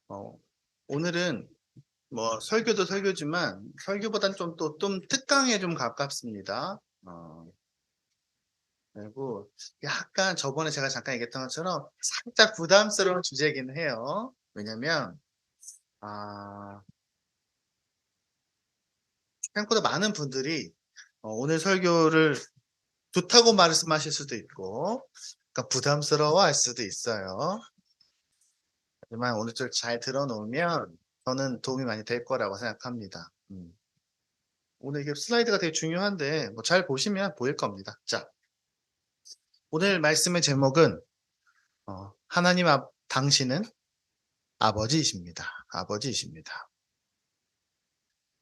어, 오늘은 뭐 설교도 설교지만 설교보단 좀 특강에 좀 가깝습니다. 그리고 약간 저번에 제가 잠깐 얘기했던 것처럼 살짝 부담스러운 주제이긴 해요. 왜냐면 아, 생각보다 많은 분들이 오늘 설교를 좋다고 말씀하실 수도 있고, 그러니까 부담스러워할 수도 있어요. 하지만 오늘 좀 잘 들어놓으면 저는 도움이 많이 될 거라고 생각합니다. 오늘 이게 슬라이드가 되게 중요한데 뭐 잘 보시면 보일 겁니다. 자, 오늘 말씀의 제목은 하나님 당신은 아버지이십니다. 아버지이십니다.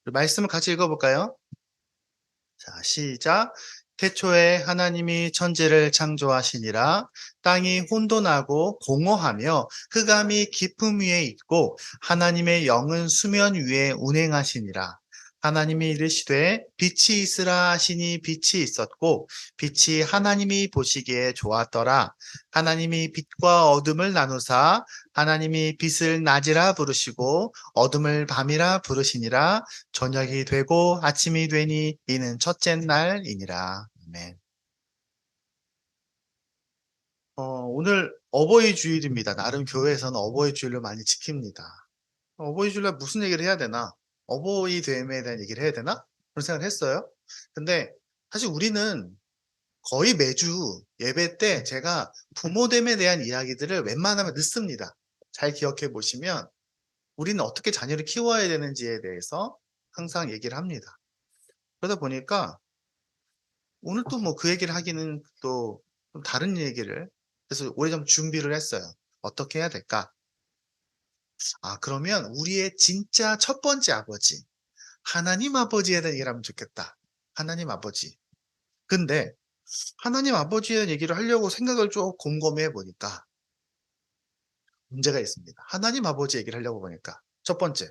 말씀을 같이 읽어볼까요? 자, 시작. 태초에 하나님이 천지를 창조하시니라. 땅이 혼돈하고 공허하며 흑암이 깊음 위에 있고 하나님의 영은 수면 위에 운행하시니라. 하나님이 이르시되 빛이 있으라 하시니 빛이 있었고 빛이 하나님이 보시기에 좋았더라. 하나님이 빛과 어둠을 나누사 하나님이 빛을 낮이라 부르시고 어둠을 밤이라 부르시니라. 저녁이 되고 아침이 되니 이는 첫째 날이니라. 아멘. 오늘 어버이 주일입니다. 나름 교회에서는 어버이 주일로 많이 지킵니다. 어버이 주일날 무슨 얘기를 해야 되나? 어버이 됨에 대한 얘기를 해야 되나? 그런 생각을 했어요. 근데 사실 우리는 거의 매주 예배 때 제가 부모됨에 대한 이야기들을 웬만하면 넣습니다. 잘 기억해 보시면 우리는 어떻게 자녀를 키워야 되는지에 대해서 항상 얘기를 합니다. 그러다 보니까 오늘 또 뭐 그 얘기를 하기는 또 좀 다른 얘기를 그래서 오래전 준비를 했어요. 어떻게 해야 될까? 그러면 우리의 진짜 첫 번째 아버지, 하나님 아버지에 대한 얘기를 하면 좋겠다. 하나님 아버지. 근데 하나님 아버지에 대한 얘기를 하려고 생각을 좀 곰곰이 해보니까 문제가 있습니다. 하나님 아버지 얘기를 하려고 보니까 첫 번째,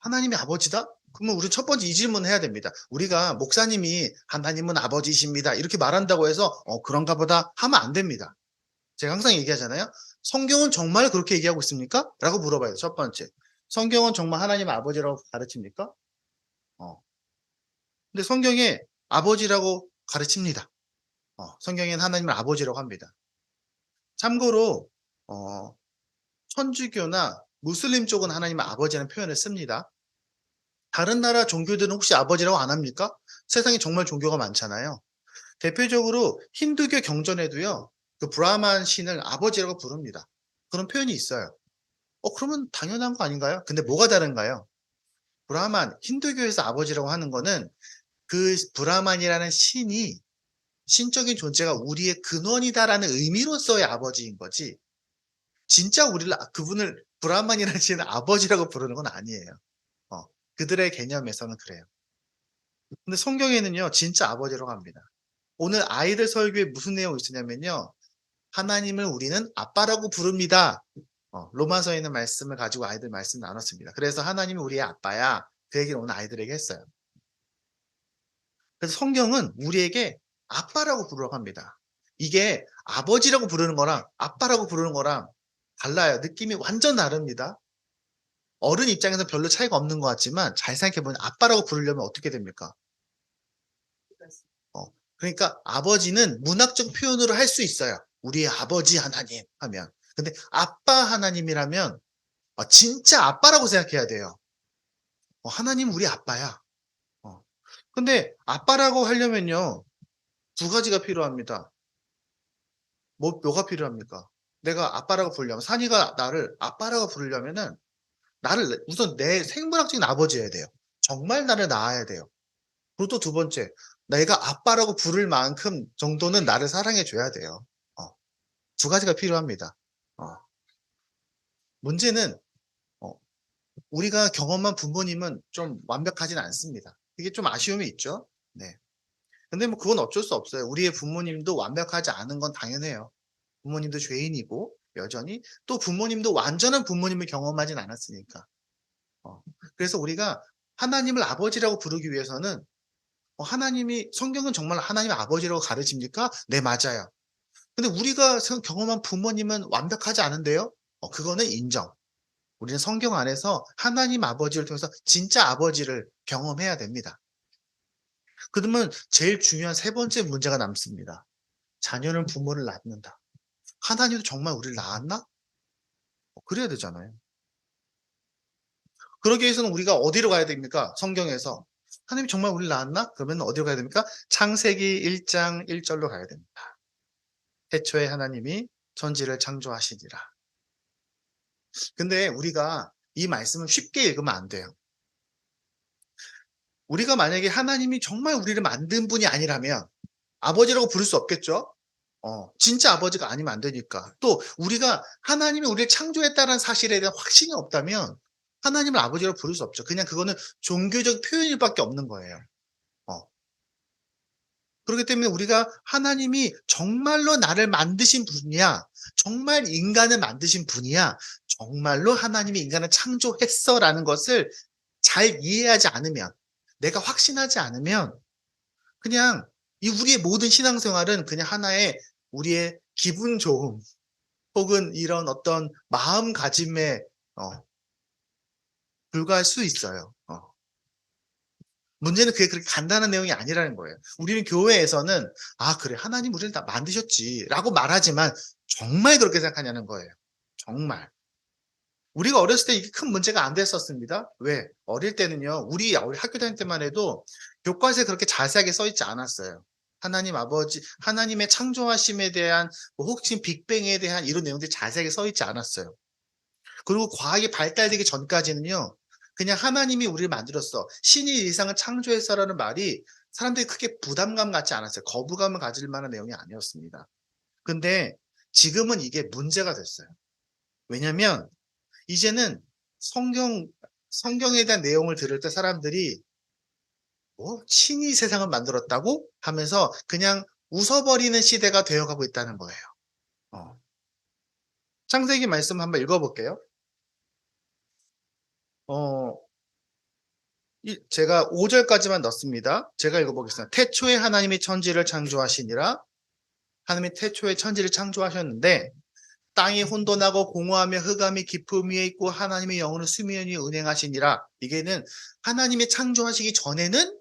하나님이 아버지다? 그러면 우리 첫 번째 이 질문을 해야 됩니다. 우리가 목사님이 하나님은 아버지이십니다. 이렇게 말한다고 해서 그런가 보다 하면 안 됩니다. 제가 항상 얘기하잖아요. 성경은 정말 그렇게 얘기하고 있습니까? 라고 물어봐야 돼요. 첫 번째. 성경은 정말 하나님 아버지라고 가르칩니까? 어. 근데 성경에 아버지라고 가르칩니다. 성경에는 하나님을 아버지라고 합니다. 참고로 어, 천주교나 무슬림 쪽은 하나님을 아버지라는 표현을 씁니다. 다른 나라 종교들은 혹시 아버지라고 안 합니까? 세상에 정말 종교가 많잖아요. 대표적으로 힌두교 경전에도요, 그 브라만 신을 아버지라고 부릅니다. 그런 표현이 있어요. 그러면 당연한 거 아닌가요? 근데 뭐가 다른가요? 브라만, 힌두교에서 아버지라고 하는 거는 그 브라만이라는 신이 신적인 존재가 우리의 근원이다라는 의미로서의 아버지인 거지. 진짜 그분을 브라만이라는 신을 아버지라고 부르는 건 아니에요. 어, 그들의 개념에서는 그래요. 근데 성경에는요, 진짜 아버지라고 합니다. 오늘 아이들 설교에 무슨 내용이 있으냐면요. 하나님을 우리는 아빠라고 부릅니다. 로마서에 있는 말씀을 가지고 아이들 말씀 나눴습니다. 그래서 하나님이 우리의 아빠야. 그 얘기를 오늘 아이들에게 했어요. 그래서 성경은 우리에게 아빠라고 부르라고 합니다. 이게 아버지라고 부르는 거랑 아빠라고 부르는 거랑 달라요. 느낌이 완전 다릅니다. 어른 입장에서 별로 차이가 없는 것 같지만 잘 생각해보면 아빠라고 부르려면 어떻게 됩니까? 어, 그러니까 아버지는 문학적 표현으로 할 수 있어요. 우리의 아버지 하나님 하면. 근데 아빠 하나님이라면 진짜 아빠라고 생각해야 돼요. 하나님 우리 아빠야. 어. 근데 아빠라고 하려면요. 두 가지가 필요합니다. 뭐가 필요합니까? 내가 아빠라고 부르려면 산이가 나를 아빠라고 부르려면은 나를 우선 내 생물학적인 아버지여야 돼요. 정말 나를 낳아야 돼요. 그리고 또 두 번째, 내가 아빠라고 부를 만큼 정도는 나를 사랑해 줘야 돼요. 어, 두 가지가 필요합니다. 어, 문제는 어, 우리가 경험한 부모님은 좀 완벽하진 않습니다. 이게 좀 아쉬움이 있죠. 네. 근데 뭐 그건 어쩔 수 없어요. 우리의 부모님도 완벽하지 않은 건 당연해요. 부모님도 죄인이고 여전히 또 부모님도 완전한 부모님을 경험하진 않았으니까. 그래서 우리가 하나님을 아버지라고 부르기 위해서는 하나님이 성경은 정말 하나님 아버지라고 가르칩니까? 네, 맞아요. 근데 우리가 경험한 부모님은 완벽하지 않은데요? 그거는 인정. 우리는 성경 안에서 하나님 아버지를 통해서 진짜 아버지를 경험해야 됩니다. 그러면 제일 중요한 세 번째 문제가 남습니다. 자녀는 부모를 낳는다. 하나님도 정말 우리를 낳았나? 그래야 되잖아요. 그러기 위해서는 우리가 어디로 가야 됩니까? 성경에서. 하나님이 정말 우리를 낳았나? 그러면 어디로 가야 됩니까? 창세기 1장 1절로 가야 됩니다. 태초에 하나님이 천지를 창조하시니라. 근데 우리가 이 말씀을 쉽게 읽으면 안 돼요. 우리가 만약에 하나님이 정말 우리를 만든 분이 아니라면 아버지라고 부를 수 없겠죠? 진짜 아버지가 아니면 안 되니까. 또 우리가 하나님이 우리를 창조했다는 사실에 대한 확신이 없다면 하나님을 아버지라고 부를 수 없죠. 그냥 그거는 종교적 표현일 밖에 없는 거예요. 어. 그렇기 때문에 우리가 하나님이 정말로 나를 만드신 분이야, 정말 인간을 만드신 분이야, 정말로 하나님이 인간을 창조했어라는 것을 잘 이해하지 않으면, 내가 확신하지 않으면 그냥 이 우리의 모든 신앙생활은 그냥 하나의 우리의 기분 좋음 혹은 이런 어떤 마음가짐에 불과할 수 있어요. 문제는 그게 그렇게 간단한 내용이 아니라는 거예요. 우리는 교회에서는 "아 그래 하나님 우리를 다 만드셨지."라고 말하지만 정말 그렇게 생각하냐는 거예요. 정말. 우리가 어렸을 때 이게 큰 문제가 안 됐었습니다. 왜? 어릴 때는요. 우리 학교 다닐 때만 해도 교과서에 그렇게 자세하게 써 있지 않았어요. 하나님 아버지 하나님의 창조하심에 대한 혹시 빅뱅에 대한 이런 내용들이 자세하게 써 있지 않았어요. 그리고 과학이 발달되기 전까지는요. 그냥 "하나님이 우리를 만들었어. 신이 이 세상을 창조했어."라는 말이 사람들이 크게 부담감 갖지 않았어요. 거부감을 가질 만한 내용이 아니었습니다. 근데 지금은 이게 문제가 됐어요. 왜냐면 이제는 성경 성경에 대한 내용을 들을 때 사람들이 "뭐 신이 세상을 만들었다고?" 하면서 그냥 웃어버리는 시대가 되어 가고 있다는 거예요. 어. 창세기 말씀 한번 읽어 볼게요. 어 제가 5 절까지만 넣습니다. 제가 읽어 보겠습니다. "태초에 하나님이 천지를 창조하시니라." 하나님이 태초에 천지를 창조하셨는데 땅이 혼돈하고 공허하며 흑암이 깊음 위에 있고 하나님의 영으로 수면이 운행하시니라. 이게는 하나님이 창조하시기 전에는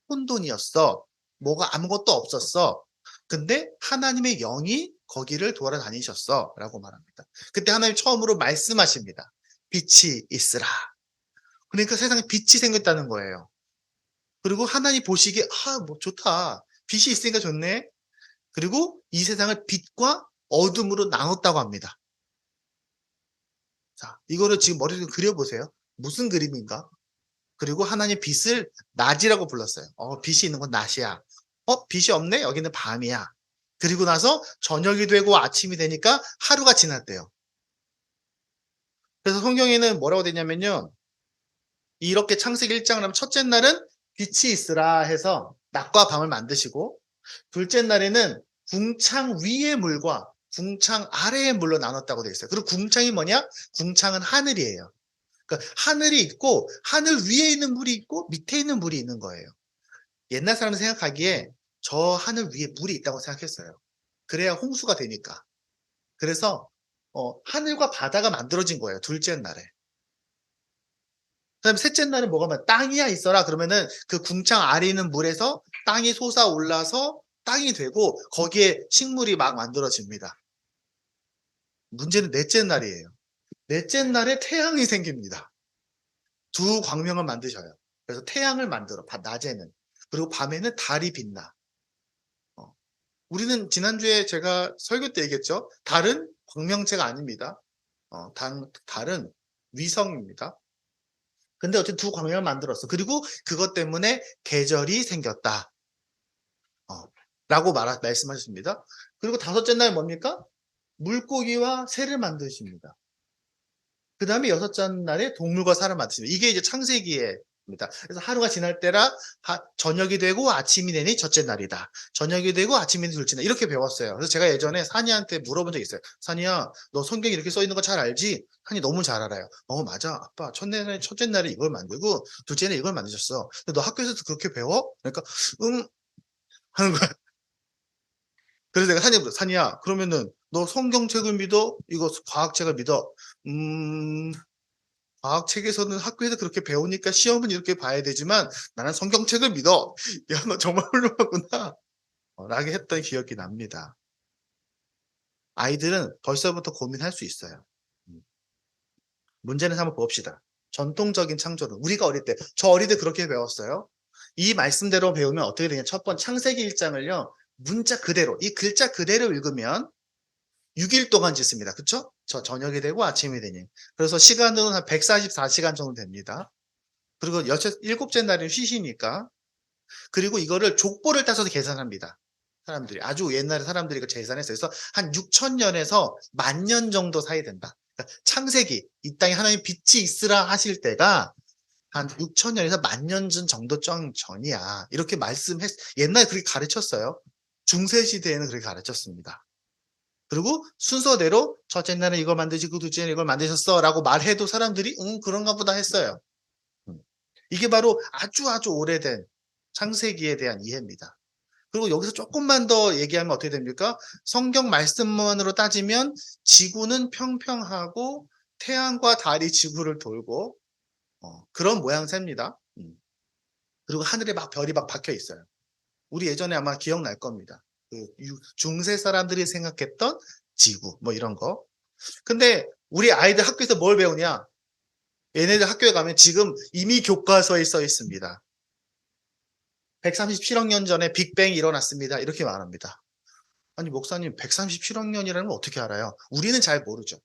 혼돈이었어. 뭐가 아무것도 없었어. 근데 하나님의 영이 거기를 돌아다니셨어라고 말합니다. 그때 하나님이 처음으로 말씀하십니다. "빛이 있으라." 그러니까 세상에 빛이 생겼다는 거예요. 그리고 하나님 보시기에 '아 뭐 좋다. 빛이 있으니까 좋네.' 그리고 이 세상을 빛과 어둠으로 나눴다고 합니다. 자, 이거를 지금 머릿속에 그려 보세요. 무슨 그림인가? 그리고 하나님 빛을 낮이라고 불렀어요. 빛이 있는 건 낮이야. 빛이 없네? 여기는 밤이야. 그리고 나서 저녁이 되고 아침이 되니까 하루가 지났대요. 그래서 성경에는 뭐라고 되어 있냐면요. 이렇게 창세기 1 장을 하면 첫째 날은 빛이 있으라 해서 낮과 밤을 만드시고 둘째 날에는 궁창 위의 물과 궁창 아래의 물로 나눴다고 되어 있어요. 그리고 궁창이 뭐냐? 궁창은 하늘이에요. 그러니까 하늘이 있고 하늘 위에 있는 물이 있고 밑에 있는 물이 있는 거예요. 옛날 사람은 생각하기에 저 하늘 위에 물이 있다고 생각했어요. 그래야 홍수가 되니까. 그래서 하늘과 바다가 만들어진 거예요, 둘째 날에. 그다음에 셋째 날은 뭐가 땅이야 있어라 그러면은 그 궁창 아래 있는 물에서 땅이 솟아올라서 땅이 되고 거기에 식물이 막 만들어집니다. 문제는 넷째 날이에요. 넷째 날에 태양이 생깁니다. 두 광명을 만드셔요. 그래서 태양을 만들어 낮에는. 그리고 밤에는 달이 빛나. 어. 우리는 지난주에 제가 설교 때 얘기했죠. 달은 광명체가 아닙니다. 달은 위성입니다. 근데 어쨌든 두 광명을 만들었어. 그리고 그것 때문에 계절이 생겼다. 라고 말씀하셨습니다. 그리고 다섯째 날 뭡니까? 물고기와 새를 만드십니다. 그다음에 여섯째 날에 동물과 사람을 만드십니다. 이게 이제 창세기입니다. 그래서 하루가 지날 때라 저녁이 되고 아침이 되니 첫째 날이다. 저녁이 되고 아침이 되니 둘째 날 이렇게 배웠어요. 그래서 제가 예전에 산이한테 물어본 적이 있어요. "산이야, 너 성경에 이렇게 써 있는 거 잘 알지?" 산이 너무 잘 알아요. 맞아. 아빠 첫째 날에 이걸 만들고 둘째 날에 이걸 만드셨어. 근데 너 학교에서도 그렇게 배워?" 그러니까 "응." 하는 거야. 그래서 내가 산이한테 물었어. "산이야, 그러면은 너 성경책을 믿어? 이거 과학책을 믿어?" "음." 과학책에서는 학교에서 그렇게 배우니까 시험은 이렇게 봐야 되지만 나는 성경책을 믿어. 야, 너 정말 훌륭하구나. 라고 했던 기억이 납니다. 아이들은 벌써부터 고민할 수 있어요. 음. 문제는 한번 봅시다. 전통적인 창조론. 우리가 어릴 때, 저 어릴 때 그렇게 배웠어요. 이 말씀대로 배우면 어떻게 되냐. 첫 번, 창세기 1장을요, 문자 그대로, 이 글자 그대로 읽으면 6일 동안 짓습니다. 그쵸? 저 저녁이 되고 아침이 되니. 그래서 시간으로는 한 144시간 정도 됩니다. 그리고 일곱째 날은 쉬시니까. 그리고 이거를 족보를 따서 계산합니다. 사람들이. 아주 옛날에 사람들이 이거 계산했어요. 그래서 한 6,000년에서 10,000년 정도 사이 된다. 그러니까 창세기, 이 땅에 하나님 빛이 있으라 하실 때가 한 6,000년에서 10,000년 정도 전이야. 이렇게 옛날에 그렇게 가르쳤어요. 중세시대에는 그렇게 가르쳤습니다. 그리고 순서대로 첫째 날은 이걸 만드시고 둘째 날은 이걸 만드셨어 라고 말해도 사람들이 그런가 보다 했어요. 이게 바로 아주 오래된 창세기에 대한 이해입니다. 그리고 여기서 조금만 더 얘기하면 어떻게 됩니까? 성경 말씀만으로 따지면 지구는 평평하고 태양과 달이 지구를 돌고 그런 모양새입니다. 그리고 하늘에 막 별이 막 박혀 있어요. 우리 예전에 아마 기억날 겁니다. 그 중세 사람들이 생각했던 지구 뭐 이런 거. 근데 우리 아이들 학교에서 뭘 배우냐? 얘네들 학교에 가면 지금 이미 교과서에 써 있습니다. 137억 년 전에 빅뱅이 일어났습니다. 이렇게 말합니다. 아니 목사님 137억 년이라는 걸 어떻게 알아요? 우리는 잘 모르죠.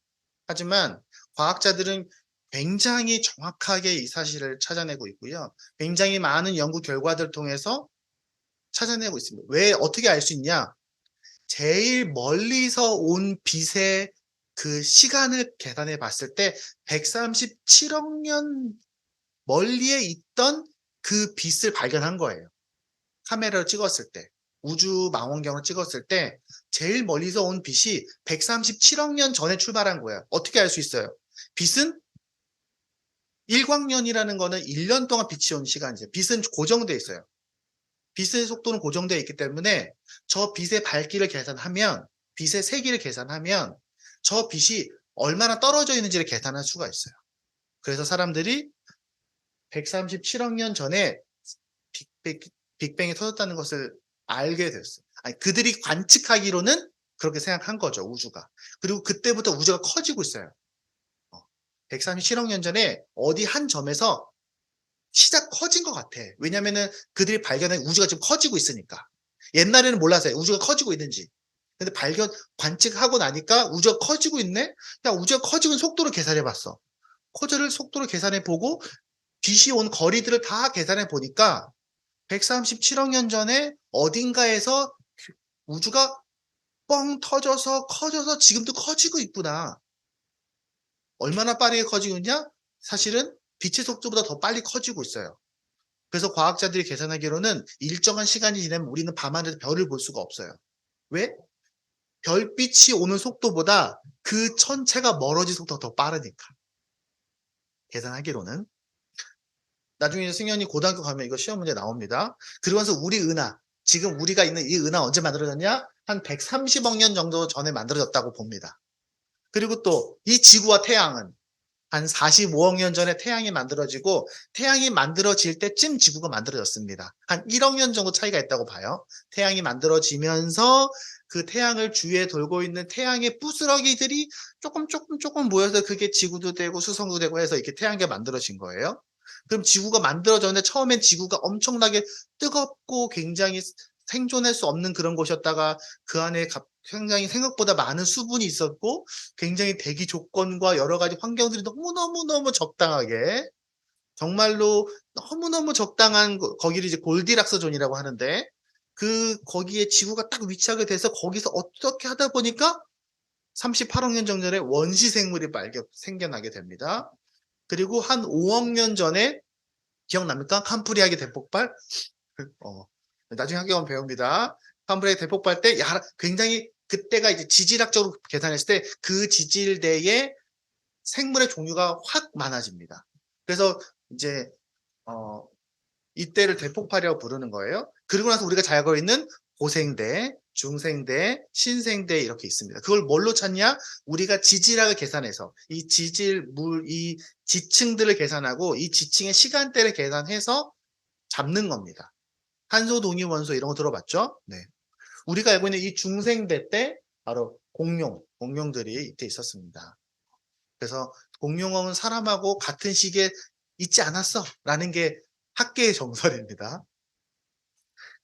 하지만 과학자들은 굉장히 정확하게 이 사실을 찾아내고 있고요. 굉장히 많은 연구 결과들을 통해서 찾아내고 있습니다. 왜 어떻게 알 수 있냐? 제일 멀리서 온 빛의 그 시간을 계산해 봤을 때 137억 년 멀리에 있던 그 빛을 발견한 거예요. 카메라로 찍었을 때, 우주 망원경으로 찍었을 때 제일 멀리서 온 빛이 137억 년 전에 출발한 거예요. 어떻게 알 수 있어요? 빛은 일광년이라는 거는 1년 동안 빛이 온 시간이에요. 빛은 고정되어 있어요. 빛의 속도는 고정되어 있기 때문에 저 빛의 밝기를 계산하면, 빛의 세기를 계산하면 저 빛이 얼마나 떨어져 있는지를 계산할 수가 있어요. 그래서 사람들이 137억 년 전에 빅뱅이 터졌다는 것을 알게 됐어요. 아니, 그들이 관측하기로는 그렇게 생각한 거죠, 우주가. 그리고 그때부터 우주가 커지고 있어요. 137억 년 전에 어디 한 점에서 시작 커진 것 같아. 왜냐면은 그들이 발견한 우주가 지금 커지고 있으니까. 옛날에는 몰랐어요. 우주가 커지고 있는지. 근데 관측하고 나니까 우주가 커지고 있네? 야, 우주가 커지고 있는 속도를 계산해 봤어. 속도를 계산해 보고 빛이 온 거리들을 다 계산해 보니까 137억 년 전에 어딘가에서 우주가 뻥 터져서 커져서 지금도 커지고 있구나. 얼마나 빠르게 커지고 있냐? 사실은 빛의 속도보다 더 빨리 커지고 있어요. 그래서 과학자들이 계산하기로는 일정한 시간이 지나면 우리는 밤하늘에서 별을 볼 수가 없어요. 왜? 별빛이 오는 속도보다 그 천체가 멀어진 속도가 더 빠르니까. 계산하기로는. 나중에 승현이 고등학교 가면 이거 시험 문제 나옵니다. 그러면서 우리 은하, 지금 우리가 있는 이 은하 언제 만들어졌냐? 한 130억 년 정도 전에 만들어졌다고 봅니다. 그리고 또 이 지구와 태양은 한 45억 년 전에 태양이 만들어지고 태양이 만들어질 때쯤 지구가 만들어졌습니다. 한 1억 년 정도 차이가 있다고 봐요. 태양이 만들어지면서 그 태양을 주위에 돌고 있는 태양의 부스러기들이 조금 모여서 그게 지구도 되고 수성도 되고 해서 이렇게 태양계가 만들어진 거예요. 그럼 지구가 만들어졌는데 처음엔 지구가 엄청나게 뜨겁고 굉장히 생존할 수 없는 그런 곳이었다가 그 안에 굉장히 생각보다 많은 수분이 있었고 굉장히 대기 조건과 여러 가지 환경들이 너무너무 적당하게 정말로 너무너무 적당한 거기를 이제 골디락스 존이라고 하는데 거기에 지구가 딱 위치하게 돼서 거기서 어떻게 하다 보니까 38억 년 전에 원시 생물이 생겨나게 됩니다. 그리고 한 5억 년 전에 기억납니까? 캄프리아기 대폭발? 나중에 학교 가면 배웁니다. 캄브리아 대폭발 때 굉장히 그때가 이제 지질학적으로 계산했을 때 그 지질대에 생물의 종류가 확 많아집니다. 그래서 이제 이때를 대폭발이라고 부르는 거예요. 그리고 나서 우리가 잘 알고 있는 고생대, 중생대, 신생대 이렇게 있습니다. 그걸 뭘로 찾냐? 우리가 지질학을 계산해서 이 이 지층들을 계산하고 이 지층의 시간대를 계산해서 잡는 겁니다. 탄소, 동위, 원소 이런 거 들어봤죠? 네. 우리가 알고 있는 이 중생대 때 바로 공룡들이 이때 있었습니다. 그래서 공룡은 사람하고 같은 시기에 있지 않았어 라는 게 학계의 정설입니다.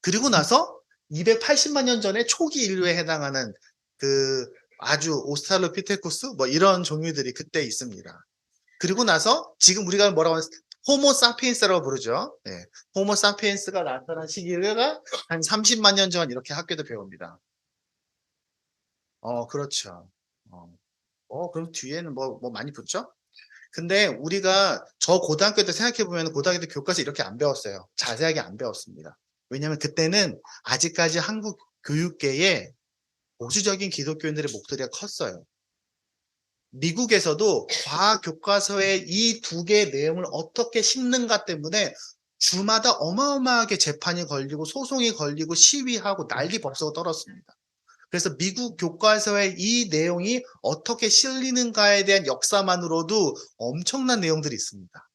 그리고 나서 280만 년 전에 초기 인류에 해당하는 그 아주 오스트랄로피테쿠스 뭐 이런 종류들이 그때 있습니다. 그리고 나서 지금 우리가 뭐라고 하는 호모 사피엔스라고 부르죠. 네. 호모 사피엔스가 나타난 시기가 한 30만 년 전 이렇게 학교도 배웁니다. 그렇죠. 그럼 뒤에는 뭐 많이 붙죠? 근데 우리가 저 고등학교 때 생각해 보면 고등학교 때 교과서 이렇게 안 배웠어요. 자세하게 안 배웠습니다. 왜냐하면 그때는 아직까지 한국 교육계에 보수적인 기독교인들의 목소리가 컸어요. 미국에서도 과학 교과서에 이 두 개의 내용을 어떻게 심는가 때문에 주마다 어마어마하게 재판이 걸리고 소송이 걸리고 시위하고 난리 법석을 떨었습니다. 그래서 미국 교과서에 이 내용이 어떻게 실리는가에 대한 역사만으로도 엄청난 내용들이 있습니다.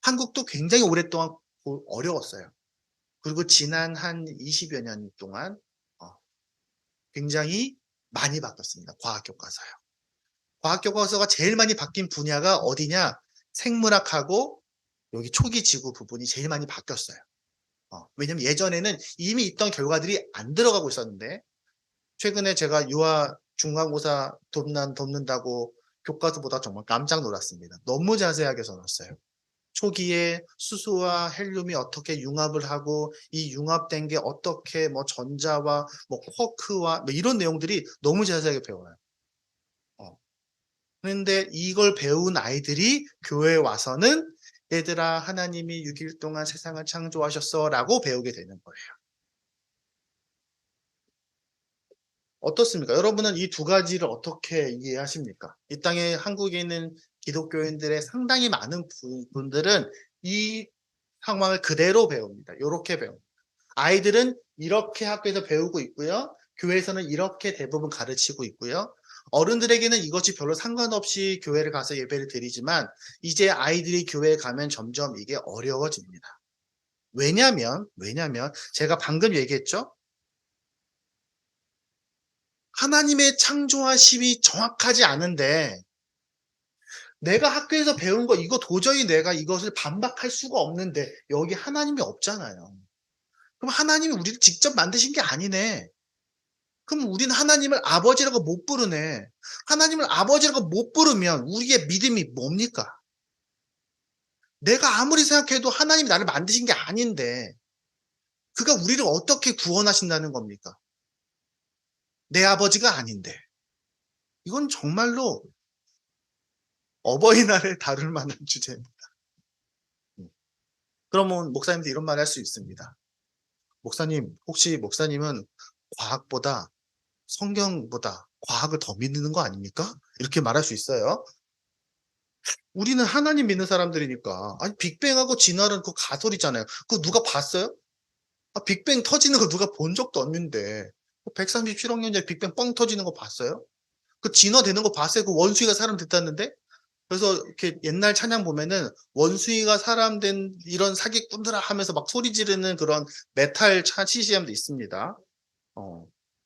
한국도 굉장히 오랫동안 어려웠어요. 그리고 지난 한 20여 년 동안 굉장히 많이 바뀌었습니다. 과학 교과서요. 과학 교과서가 제일 많이 바뀐 분야가 어디냐? 생물학하고 여기 초기 지구 부분이 제일 많이 바뀌었어요. 왜냐면 예전에는 이미 있던 결과들이 안 들어가고 있었는데 최근에 제가 유아 중간고사 돕는다고 교과서 보다 정말 깜짝 놀랐습니다. 너무 자세하게 써놨어요. 초기에 수소와 헬륨이 어떻게 융합을 하고 이 융합된 게 어떻게 뭐 전자와 뭐 쿼크와 뭐 이런 내용들이 너무 자세하게 배워요. 그런데 이걸 배운 아이들이 교회에 와서는 얘들아 하나님이 6일 동안 세상을 창조하셨어 라고 배우게 되는 거예요. 어떻습니까? 여러분은 이 두 가지를 어떻게 이해하십니까? 이 땅에 한국에 있는 기독교인들의 상당히 많은 분들은 이 상황을 그대로 배웁니다. 이렇게 배웁니다. 아이들은 이렇게 학교에서 배우고 있고요. 교회에서는 이렇게 대부분 가르치고 있고요. 어른들에게는 이것이 별로 상관없이 교회를 가서 예배를 드리지만 이제 아이들이 교회에 가면 점점 이게 어려워집니다. 왜냐면 제가 방금 얘기했죠? 하나님의 창조하심이 정확하지 않은데 내가 학교에서 배운 거 이거 도저히 내가 이것을 반박할 수가 없는데 여기 하나님이 없잖아요. 그럼 하나님이 우리를 직접 만드신 게 아니네. 그럼 우리는 하나님을 아버지라고 못 부르네. 하나님을 아버지라고 못 부르면 우리의 믿음이 뭡니까? 내가 아무리 생각해도 하나님이 나를 만드신 게 아닌데 그가 우리를 어떻게 구원하신다는 겁니까? 내 아버지가 아닌데. 이건 정말로 어버이날에 다룰 만한 주제입니다. 그러면 목사님도 이런 말 할 수 있습니다. 목사님, 혹시 목사님은 과학보다 성경보다 과학을 더 믿는 거 아닙니까? 이렇게 말할 수 있어요. 우리는 하나님 믿는 사람들이니까. 아니, 빅뱅하고 진화는 그 가설이잖아요. 그거 누가 봤어요? 빅뱅 터지는 거 누가 본 적도 없는데. 137억 년 전에 빅뱅 뻥 터지는 거 봤어요? 그 진화되는 거 봤어요? 그 원숭이가 사람 됐다는데? 그래서 이렇게 옛날 찬양 보면은 원숭이가 사람 된 이런 사기꾼들아 하면서 막 소리 지르는 그런 메탈 CCM도 있습니다.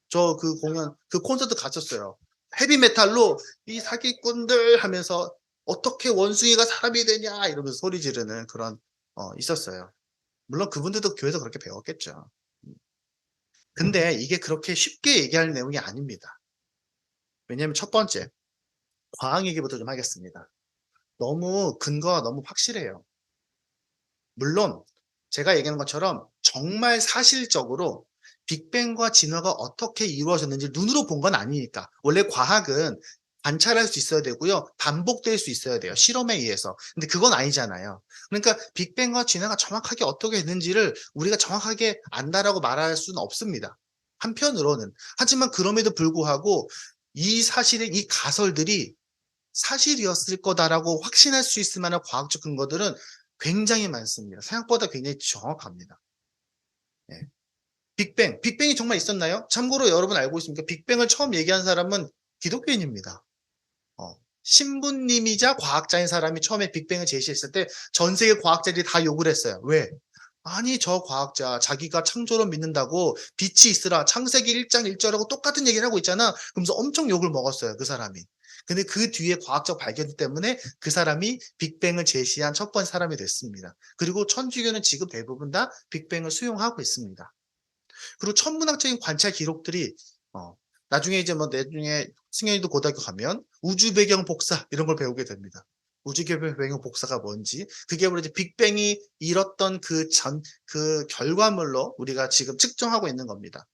저 그 공연, 그 콘서트 갔었어요. 헤비메탈로 이 사기꾼들 하면서 어떻게 원숭이가 사람이 되냐 이러면서 소리 지르는 그런, 있었어요. 물론 그분들도 교회에서 그렇게 배웠겠죠. 근데 이게 그렇게 쉽게 얘기할 내용이 아닙니다. 왜냐면 첫 번째, 과학 얘기부터 좀 하겠습니다. 너무 근거가 너무 확실해요. 물론 제가 얘기하는 것처럼 정말 사실적으로 빅뱅과 진화가 어떻게 이루어졌는지 눈으로 본 건 아니니까. 원래 과학은 관찰할 수 있어야 되고요. 반복될 수 있어야 돼요. 실험에 의해서. 근데 그건 아니잖아요. 그러니까 빅뱅과 진화가 정확하게 어떻게 됐는지를 우리가 정확하게 안다라고 말할 수는 없습니다. 한편으로는. 하지만 그럼에도 불구하고 이 사실의 이 가설들이 사실이었을 거다라고 확신할 수 있을 만한 과학적 근거들은 굉장히 많습니다. 생각보다 굉장히 정확합니다. 예. 빅뱅이 정말 있었나요? 참고로 여러분 알고 있습니까? 빅뱅을 처음 얘기한 사람은 기독교인입니다. 신부님이자 과학자인 사람이 처음에 빅뱅을 제시했을 때 전 세계 과학자들이 다 욕을 했어요. 왜? 아니 저 과학자 자기가 창조를 믿는다고 빛이 있으라 창세기 1장 1절하고 똑같은 얘기를 하고 있잖아. 그러면서 엄청 욕을 먹었어요. 그 사람이. 근데 그 뒤에 과학적 발견 때문에 그 사람이 빅뱅을 제시한 첫 번째 사람이 됐습니다. 그리고 천주교는 지금 대부분 다 빅뱅을 수용하고 있습니다. 그리고 천문학적인 관찰 기록들이 나중에 이제 뭐 나중에 승현이도 고등학교 가면 우주 배경 복사 이런 걸 배우게 됩니다. 우주 배경 복사가 뭔지 그게 바로 이제 빅뱅이 이뤘던 그 결과물로 우리가 지금 측정하고 있는 겁니다.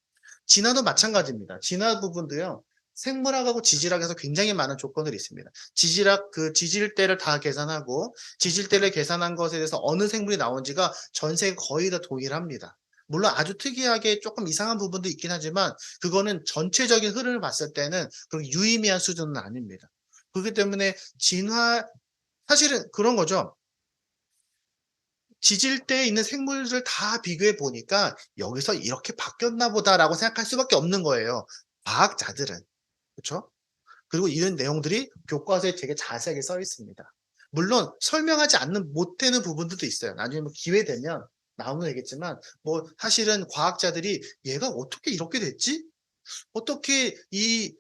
진화도 마찬가지입니다. 진화 부분도요. 생물학하고 지질학에서 굉장히 많은 조건들이 있습니다. 지질학 그 지질대를 다 계산하고 지질대를 계산한 것에 대해서 어느 생물이 나온지가 전 세계 거의 다 동일합니다. 물론 아주 특이하게 조금 이상한 부분도 있긴 하지만 그거는 전체적인 흐름을 봤을 때는 그렇게 유의미한 수준은 아닙니다. 그렇기 때문에 사실은 그런 거죠. 지질대에 있는 생물들을 다 비교해 보니까 여기서 이렇게 바뀌었나 보다라고 생각할 수밖에 없는 거예요. 과학자들은. 그렇죠? 그리고 이런 내용들이 교과서에 되게 자세하게 써 있습니다. 물론 설명하지 않는 못되는 부분들도 있어요. 나중에 뭐 기회 되면 나오면 되겠지만 뭐 사실은 과학자들이 얘가 어떻게 이렇게 됐지? 어떻게 이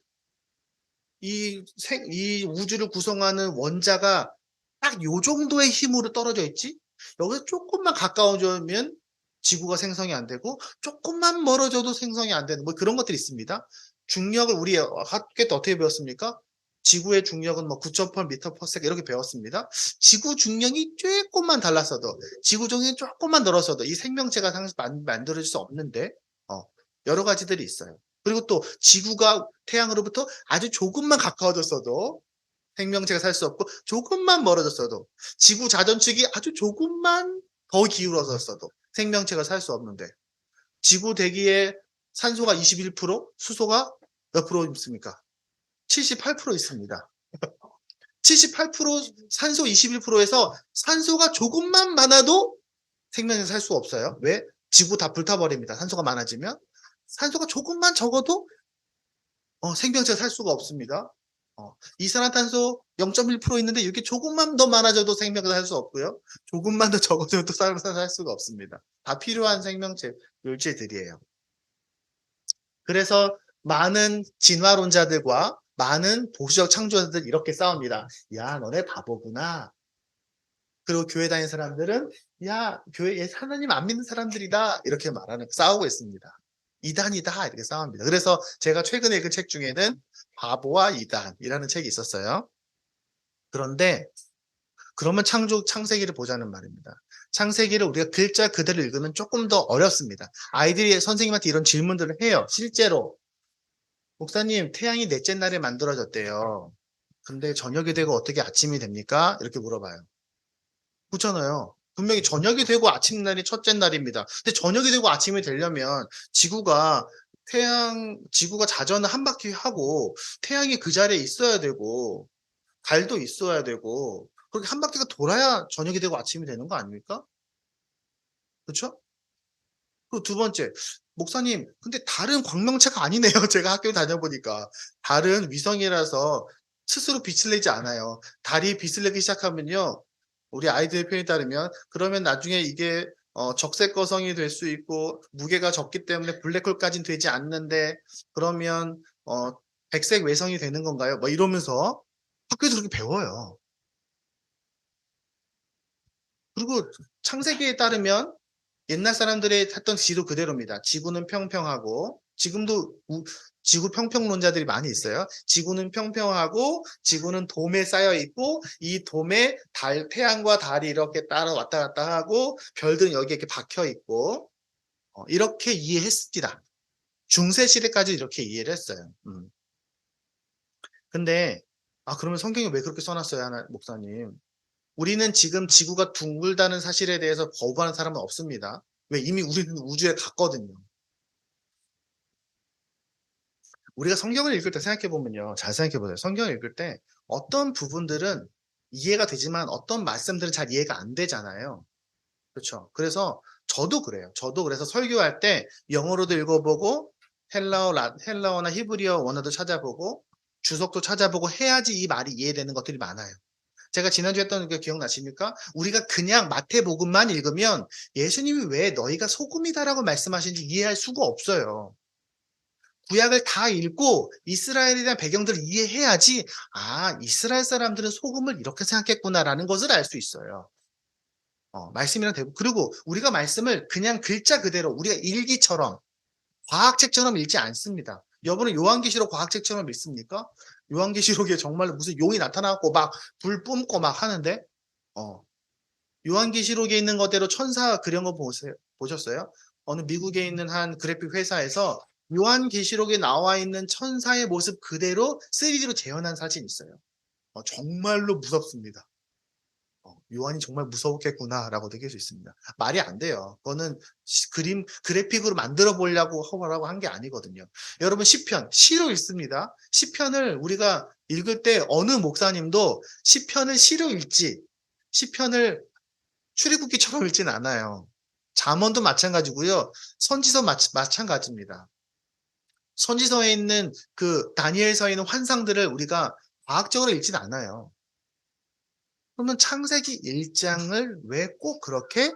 우주를 구성하는 원자가 딱 요 정도의 힘으로 떨어져 있지? 여기서 조금만 가까워지면 지구가 생성이 안 되고 조금만 멀어져도 생성이 안 되는 뭐 그런 것들이 있습니다. 중력을 우리 학교 때 어떻게 배웠습니까? 지구의 중력은 뭐 9.8m/s 이렇게 배웠습니다. 지구 중력이 조금만 달랐어도 지구 중력이 조금만 늘었어도 이 생명체가 만들어질 수 없는데 여러 가지들이 있어요. 그리고 또 지구가 태양으로부터 아주 조금만 가까워졌어도 생명체가 살 수 없고 조금만 멀어졌어도 지구 자전축이 아주 조금만 더 기울어졌어도 생명체가 살 수 없는데 지구 대기에 산소가 21%, 수소가 몇 프로 있습니까? 78% 있습니다. 78% 산소 21%에서 산소가 조금만 많아도 생명체가 살 수 없어요. 왜? 지구 다 불타버립니다. 산소가 많아지면. 산소가 조금만 적어도 생명체가 살 수가 없습니다. 이산화탄소 0.1% 있는데 이렇게 조금만 더 많아져도 생명체가 살 수 없고요. 조금만 더 적어져도 또 살 수가 없습니다. 다 필요한 생명체 물질들이에요. 그래서 많은 진화론자들과 많은 보수적 창조자들 이렇게 싸웁니다. 야, 너네 바보구나. 그리고 교회 다니는 사람들은 야, 교회에 하나님 안 믿는 사람들이다. 이렇게 싸우고 있습니다. 이단이다. 이렇게 싸웁니다. 그래서 제가 최근에 읽은 책 중에는 바보와 이단이라는 책이 있었어요. 그런데 그러면 창세기를 보자는 말입니다. 창세기를 우리가 글자 그대로 읽으면 조금 더 어렵습니다. 아이들이 선생님한테 이런 질문들을 해요. 실제로 목사님 태양이 넷째 날에 만들어졌대요. 근데 저녁이 되고 어떻게 아침이 됩니까? 이렇게 물어봐요. 그렇잖아요. 분명히 저녁이 되고 아침날이 첫째 날입니다. 근데 저녁이 되고 아침이 되려면 지구가 자전을 한 바퀴 하고 태양이 그 자리에 있어야 되고 달도 있어야 되고 그렇게 한 바퀴가 돌아야 저녁이 되고 아침이 되는 거 아닙니까? 그렇죠? 그리고 두 번째, 목사님, 근데 달은 광명체가 아니네요. 제가 학교 다녀보니까. 달은 위성이라서 스스로 빛을 내지 않아요. 달이 빛을 내기 시작하면요. 우리 아이들의 표현에 따르면 그러면 나중에 이게 적색거성이 될 수 있고 무게가 적기 때문에 블랙홀까지는 되지 않는데 그러면 백색 외성이 되는 건가요? 뭐 이러면서 학교에서 그렇게 배워요. 그리고 창세기에 따르면 옛날 사람들이 했던 지도 그대로입니다. 지구는 평평하고 지금도 지구 평평론자들이 많이 있어요. 지구는 평평하고 지구는 돔에 쌓여 있고 이 돔에 태양과 달이 이렇게 따라 왔다 갔다 하고 별들은 여기에 이렇게 박혀 있고 이렇게 이해했습니다. 중세 시대까지 이렇게 이해를 했어요. 근데 그러면 성경에 왜 그렇게 써놨어요, 목사님? 우리는 지금 지구가 둥글다는 사실에 대해서 거부하는 사람은 없습니다. 왜? 이미 우리는 우주에 갔거든요. 우리가 성경을 읽을 때 생각해보면요. 잘 생각해보세요. 성경을 읽을 때 어떤 부분들은 이해가 되지만 어떤 말씀들은 잘 이해가 안 되잖아요. 그렇죠. 그래서 저도 그래요. 저도 그래서 설교할 때 영어로도 읽어보고 헬라어나 히브리어 원어도 찾아보고 주석도 찾아보고 해야지 이 말이 이해되는 것들이 많아요. 제가 지난주에 했던 거 기억나십니까? 우리가 그냥 마태복음만 읽으면 예수님이 왜 너희가 소금이다라고 말씀하시는지 이해할 수가 없어요. 구약을 다 읽고 이스라엘에 대한 배경들을 이해해야지 이스라엘 사람들은 소금을 이렇게 생각했구나라는 것을 알 수 있어요. 말씀이랑 대부 그리고 우리가 말씀을 그냥 글자 그대로 우리가 일기처럼 과학책처럼 읽지 않습니다. 여러분은 요한계시록 과학책처럼 읽습니까? 요한계시록에 정말로 무슨 용이 나타나고 막 불 뿜고 막 하는데 요한계시록에 있는 것대로 천사 그린 거 보셨어요? 어느 미국에 있는 한 그래픽 회사에서 요한계시록에 나와 있는 천사의 모습 그대로 3D로 재현한 사진이 있어요. 정말로 무섭습니다. 요한이 정말 무서웠겠구나라고 느낄 수 있습니다. 말이 안 돼요. 그거는 그래픽으로 만들어 보려고 하라고 한 게 아니거든요. 여러분 시편, 시로 읽습니다. 시편을 우리가 읽을 때 어느 목사님도 시편을 시로 읽지, 시편을 출애굽기처럼 읽진 않아요. 잠언도 마찬가지고요. 선지서 마찬가지입니다. 선지서에 있는 그 다니엘서에 있는 환상들을 우리가 과학적으로 읽진 않아요. 그러면 창세기 1장을 왜 꼭 그렇게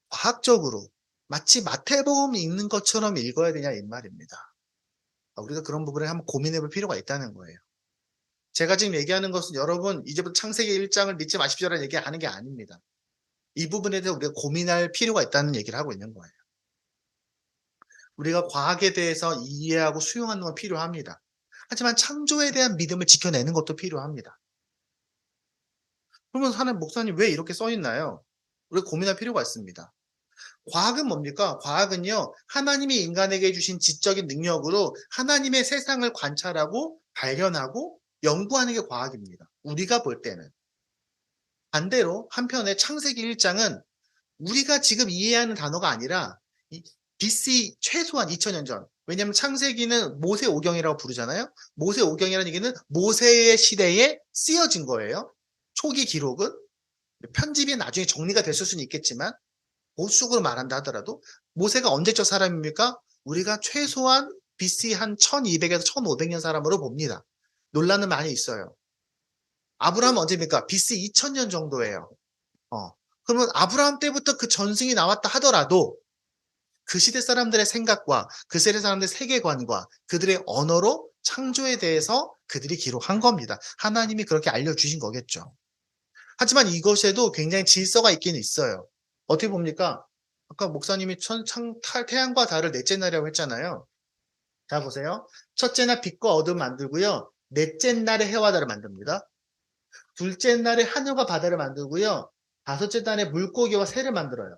과학적으로 마치 마태복음 읽는 것처럼 읽어야 되냐 이 말입니다. 우리가 그런 부분을 한번 고민해 볼 필요가 있다는 거예요. 제가 지금 얘기하는 것은 여러분 이제부터 창세기 1장을 믿지 마십시오라는 얘기하는 게 아닙니다. 이 부분에 대해서 우리가 고민할 필요가 있다는 얘기를 하고 있는 거예요. 우리가 과학에 대해서 이해하고 수용하는 건 필요합니다. 하지만 창조에 대한 믿음을 지켜내는 것도 필요합니다. 그러면 하나님 목사님 왜 이렇게 써 있나요? 우리가 고민할 필요가 있습니다. 과학은 뭡니까? 과학은요, 하나님이 인간에게 주신 지적인 능력으로 하나님의 세상을 관찰하고 발견하고 연구하는 게 과학입니다. 우리가 볼 때는. 반대로 한편에 창세기 1장은 우리가 지금 이해하는 단어가 아니라 BC 최소한 2000년 전. 왜냐하면 창세기는 모세 오경이라고 부르잖아요. 모세 오경이라는 얘기는 모세의 시대에 쓰여진 거예요. 초기 기록은 편집이 나중에 정리가 됐을 수는 있겠지만 보수적으로 말한다 하더라도 모세가 언제적 사람입니까? 우리가 최소한 BC 한 1200에서 1500년 사람으로 봅니다. 논란은 많이 있어요. 아브라함은 언제입니까? BC 2000년 정도예요. 그러면 아브라함 때부터 그 전승이 나왔다 하더라도 그 시대 사람들의 생각과 그 시대 사람들의 세계관과 그들의 언어로 창조에 대해서 그들이 기록한 겁니다. 하나님이 그렇게 알려주신 거겠죠. 하지만 이것에도 굉장히 질서가 있긴 있어요. 어떻게 봅니까? 아까 목사님이 태양과 달을 넷째 날이라고 했잖아요. 자 보세요. 첫째 날 빛과 어둠 만들고요. 넷째 날에 해와 달을 만듭니다. 둘째 날에 하늘과 바다를 만들고요. 다섯째 날에 물고기와 새를 만들어요.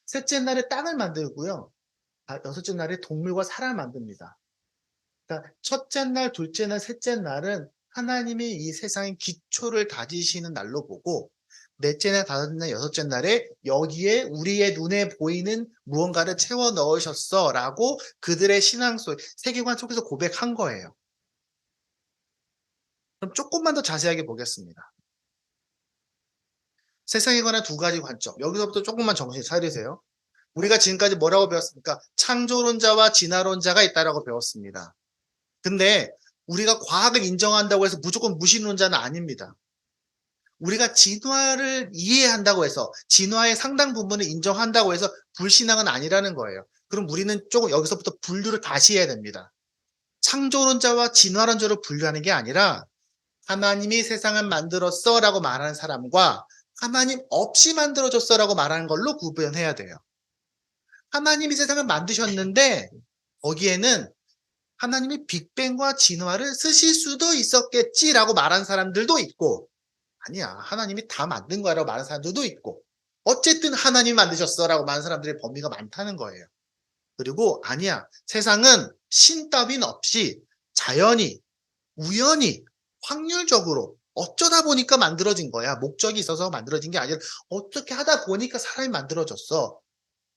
셋째 날에 땅을 만들고요. 여섯째 날에 동물과 사람을 만듭니다. 그러니까 첫째 날, 둘째 날, 셋째 날은 하나님이 이 세상의 기초를 다지시는 날로 보고 넷째 날, 다섯째 날, 여섯째 날에 여기에 우리의 눈에 보이는 무언가를 채워 넣으셨어 라고 그들의 신앙 속, 세계관 속에서 고백한 거예요. 그럼 조금만 더 자세하게 보겠습니다. 세상에 관한 두 가지 관점. 여기서부터 조금만 정신 차리세요. 우리가 지금까지 뭐라고 배웠습니까? 창조론자와 진화론자가 있다라고 배웠습니다. 근데 우리가 과학을 인정한다고 해서 무조건 무신론자는 아닙니다. 우리가 진화를 이해한다고 해서 진화의 상당 부분을 인정한다고 해서 불신앙은 아니라는 거예요. 그럼 우리는 조금 여기서부터 분류를 다시 해야 됩니다. 창조론자와 진화론자로 분류하는 게 아니라 하나님이 세상을 만들었어 라고 말하는 사람과 하나님 없이 만들어졌어 라고 말하는 걸로 구분해야 돼요. 하나님이 세상을 만드셨는데 거기에는 하나님이 빅뱅과 진화를 쓰실 수도 있었겠지라고 말하는 사람들도 있고 아니야 하나님이 다 만든 거라고 말하는 사람들도 있고 어쨌든 하나님이 만드셨어라고 말하는 사람들의 범위가 많다는 거예요. 그리고 아니야 세상은 신 따윈 없이 자연히 우연히 확률적으로 어쩌다 보니까 만들어진 거야. 목적이 있어서 만들어진 게 아니라 어떻게 하다 보니까 사람이 만들어졌어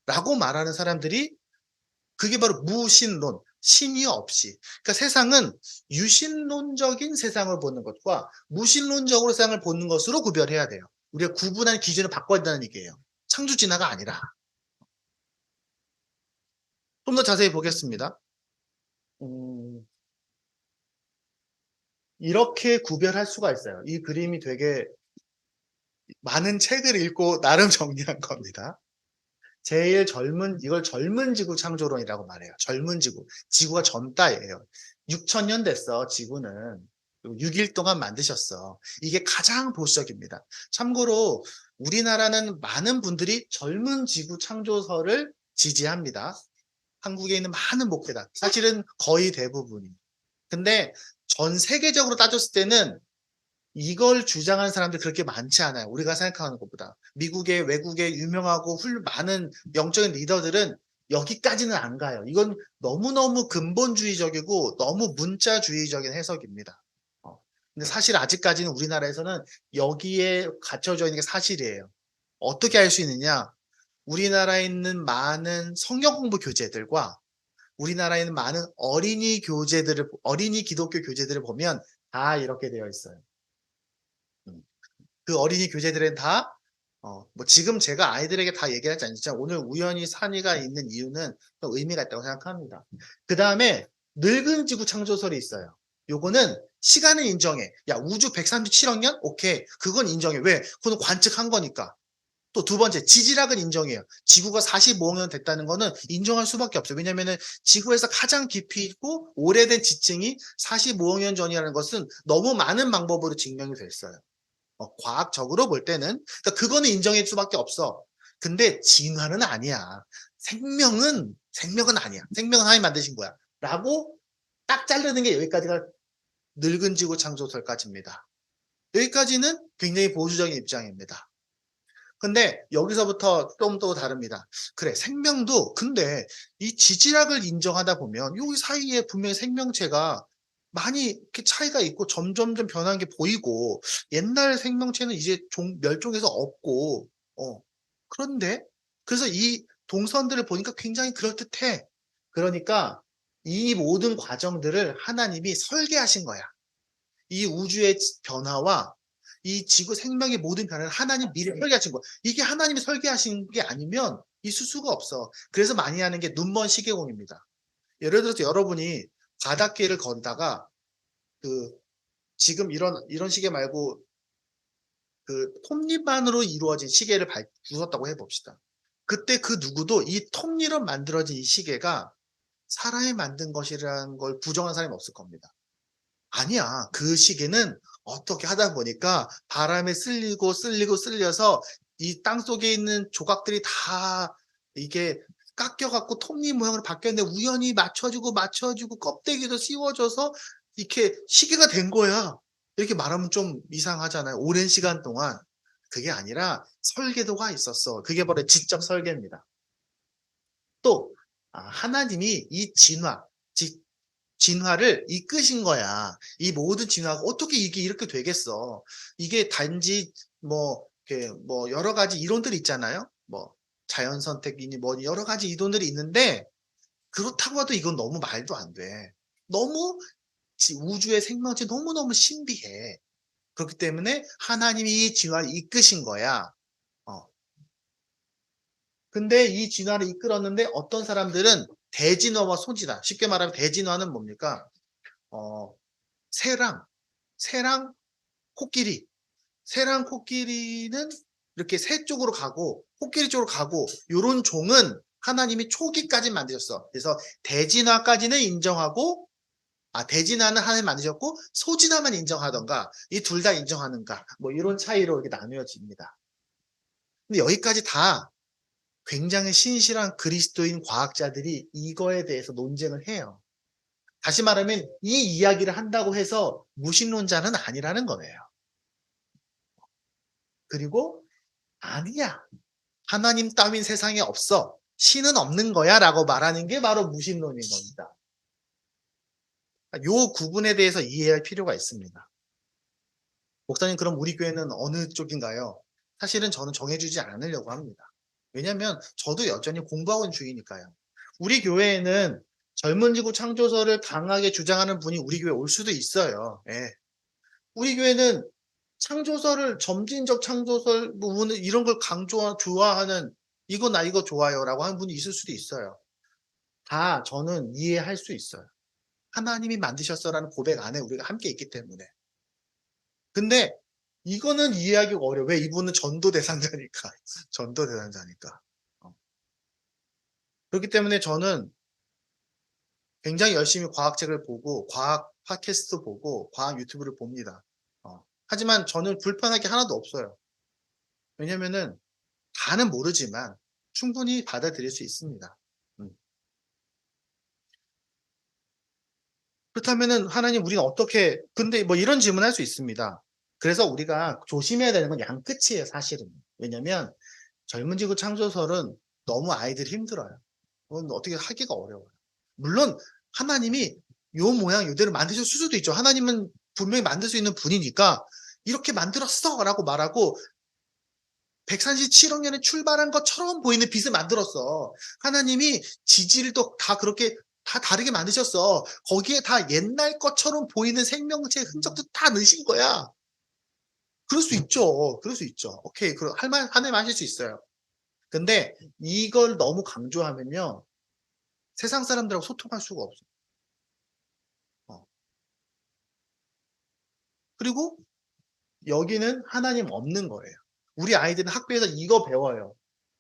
라고 말하는 사람들이 그게 바로 무신론, 신이 없이. 그러니까 세상은 유신론적인 세상을 보는 것과 무신론적으로 세상을 보는 것으로 구별해야 돼요. 우리가 구분하는 기준을 바꿔야 된다는 얘기예요. 창조 진화가 아니라. 좀 더 자세히 보겠습니다. 음, 이렇게 구별할 수가 있어요. 이 그림이 되게 많은 책을 읽고 나름 정리한 겁니다. 제일 젊은 이걸 젊은 지구 창조론이라고 말해요. 젊은 지구. 지구가 젊다예요. 6,000년 됐어. 지구는. 6일 동안 만드셨어. 이게 가장 보수적입니다. 참고로 우리나라는 많은 분들이 젊은 지구 창조설을 지지합니다. 한국에 있는 많은 목회자. 사실은 거의 대부분이. 근데 전 세계적으로 따졌을 때는 이걸 주장하는 사람들이 그렇게 많지 않아요. 우리가 생각하는 것보다. 미국의 외국의 유명하고 많은 영적인 리더들은 여기까지는 안 가요. 이건 너무너무 근본주의적이고 너무 문자주의적인 해석입니다. 근데 사실 아직까지는 우리나라에서는 여기에 갇혀져 있는 게 사실이에요. 어떻게 알 수 있느냐? 우리나라에 있는 많은 성경 공부 교재들과 우리나라에 있는 많은 어린이 기독교 교재들을 보면 다 이렇게 되어 있어요. 그 어린이 교재들은 다 뭐 지금 제가 아이들에게 다 얘기하지 않지만 오늘 우연히 산이가 있는 이유는 또 의미가 있다고 생각합니다. 그 다음에 늙은 지구 창조설이 있어요. 요거는 시간을 인정해. 야, 우주 137억 년? 오케이. 그건 인정해. 왜? 그건 관측한 거니까. 또 두 번째, 지질학은 인정해요. 지구가 45억 년 됐다는 거는 인정할 수밖에 없어요. 왜냐면은 지구에서 가장 깊이 있고 오래된 지층이 45억 년 전이라는 것은 너무 많은 방법으로 증명이 됐어요. 과학적으로 볼 때는. 그러니까 그거는 인정할 수밖에 없어. 근데 진화는 아니야. 생명은 아니야. 생명은 하나님 만드신 거야. 라고 딱 자르는 게 여기까지가 늙은 지구 창조설까지입니다. 여기까지는 굉장히 보수적인 입장입니다. 근데 여기서부터 좀 더 다릅니다. 그래, 생명도 근데 이 지질학을 인정하다 보면 여기 사이에 분명히 생명체가 많이 이렇게 차이가 있고 점점점 변하는 게 보이고 옛날 생명체는 이제 멸종해서 없고 그런데 그래서 이 동선들을 보니까 굉장히 그럴듯해. 그러니까 이 모든 과정들을 하나님이 설계하신 거야. 이 우주의 변화와 이 지구 생명의 모든 변화를 하나님 미리 설계하신 거야. 이게 하나님이 설계하신 게 아니면 있을 수가 없어. 그래서 많이 하는 게 눈먼 시계공입니다. 예를 들어서 여러분이 바닷길을 걷다가 그 지금 이런 시계 말고 그 톱니바늘로 이루어진 시계를 주셨다고 해봅시다. 그때 그 누구도 이 톱니로 만들어진 이 시계가 사람이 만든 것이라는 걸 부정한 사람이 없을 겁니다. 아니야. 그 시계는 어떻게 하다 보니까 바람에 쓸려서 이 땅속에 있는 조각들이 다 이게 깎여갖고 톱니 모양으로 바뀌었는데 우연히 맞춰주고 껍데기도 씌워져서 이렇게 시계가 된 거야. 이렇게 말하면 좀 이상하잖아요. 오랜 시간 동안. 그게 아니라 설계도가 있었어. 그게 바로 지적 설계입니다. 또 하나님이 이 진화를 이끄신 거야. 이 모든 진화가 어떻게 이게 이렇게 되겠어? 이게 단지 이렇게 여러 가지 이론들이 있잖아요. 자연 선택이니 여러 가지 이론들이 있는데 그렇다고 해도 이건 너무 말도 안 돼. 너무 우주의 생명체 너무너무 신비해. 그렇기 때문에 하나님이 이 진화를 이끄신 거야. 근데 이 진화를 이끌었는데 어떤 사람들은 대진화와 소진화. 쉽게 말하면 대진화는 뭡니까? 어, 새랑 코끼리. 새랑 코끼리는 이렇게 새 쪽으로 가고 코끼리 쪽으로 가고 요런 종은 하나님이 초기까지 만드셨어. 그래서 대진화까지는 인정하고 대진화는 하나님 만드셨고 소진화만 인정하던가 이 둘 다 인정하는가 이런 차이로 이렇게 나누어집니다. 근데 여기까지 다 굉장히 신실한 그리스도인 과학자들이 이거에 대해서 논쟁을 해요. 다시 말하면 이 이야기를 한다고 해서 무신론자는 아니라는 거예요. 그리고 아니야. 하나님 따윈 세상에 없어. 신은 없는 거야 라고 말하는 게 바로 무신론인 겁니다. 요 구분에 대해서 이해할 필요가 있습니다. 목사님 그럼 우리 교회는 어느 쪽인가요? 사실은 저는 정해주지 않으려고 합니다. 왜냐하면 저도 여전히 공부하고 있는 중이니까요. 우리 교회에는 젊은 지구 창조설을 강하게 주장하는 분이 우리 교회에 올 수도 있어요. 예. 우리 교회는 창조설을 점진적 창조설 부분을 이런 걸 좋아하는 "이거 나 이거 좋아요."라고 하는 분이 있을 수도 있어요. 다 저는 이해할 수 있어요. "하나님이 만드셨어."라는 고백 안에 우리가 함께 있기 때문에. 근데 이거는 이해하기가 어려워. 왜? 이분은 전도 대상자니까. 전도 대상자니까. 어. 그렇기 때문에 저는 굉장히 열심히 과학책을 보고 과학 팟캐스트 보고 과학 유튜브를 봅니다. 하지만 저는 불편할 게 하나도 없어요. 왜냐면은 다는 모르지만 충분히 받아들일 수 있습니다. 음. 그렇다면은 하나님 우리는 어떻게 근데 뭐 이런 질문할 수 있습니다. 그래서 우리가 조심해야 되는 건 양끝이에요 사실은. 왜냐면 젊은 지구 창조설은 너무 아이들이 힘들어요. 그건 어떻게 하기가 어려워요. 물론 하나님이 요 모양 요대로 만드실 수도 있죠. 하나님은 분명히 만들 수 있는 분이니까 "이렇게 만들었어."라고 말하고 137억 년에 출발한 것처럼 보이는 빛을 만들었어. 하나님이 지질도 다 그렇게 다 다르게 만드셨어. 거기에 다 옛날 것처럼 보이는 생명체의 흔적도 다 넣으신 거야. 그럴 수 있죠. 그럴 수 있죠. 오케이. 하나님 하실 수 있어요. 근데 이걸 너무 강조하면요. 세상 사람들하고 소통할 수가 없어요. 어. 그리고 여기는 하나님 없는 거예요. 우리 아이들은 학교에서 이거 배워요.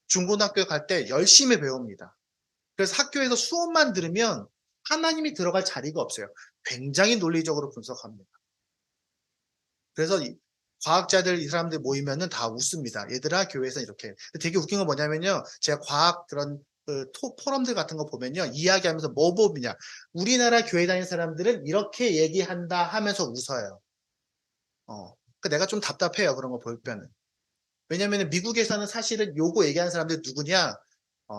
중고등학교 갈 때 열심히 배웁니다. 그래서 학교에서 수업만 들으면 하나님이 들어갈 자리가 없어요. 굉장히 논리적으로 분석합니다. 그래서 이 과학자들 이 사람들 모이면은 다 웃습니다. "얘들아 교회에서 이렇게." 되게 웃긴 건 뭐냐면요. 제가 과학 그런 포럼들 같은 거 보면요. 이야기하면서 뭐 보느냐. "우리나라 교회 다니는 사람들은 이렇게 얘기한다." 하면서 웃어요. 내가 좀 답답해요. 그런 거 볼 때는. 왜냐면은 미국에서는 사실은 요거 얘기하는 사람들이 누구냐?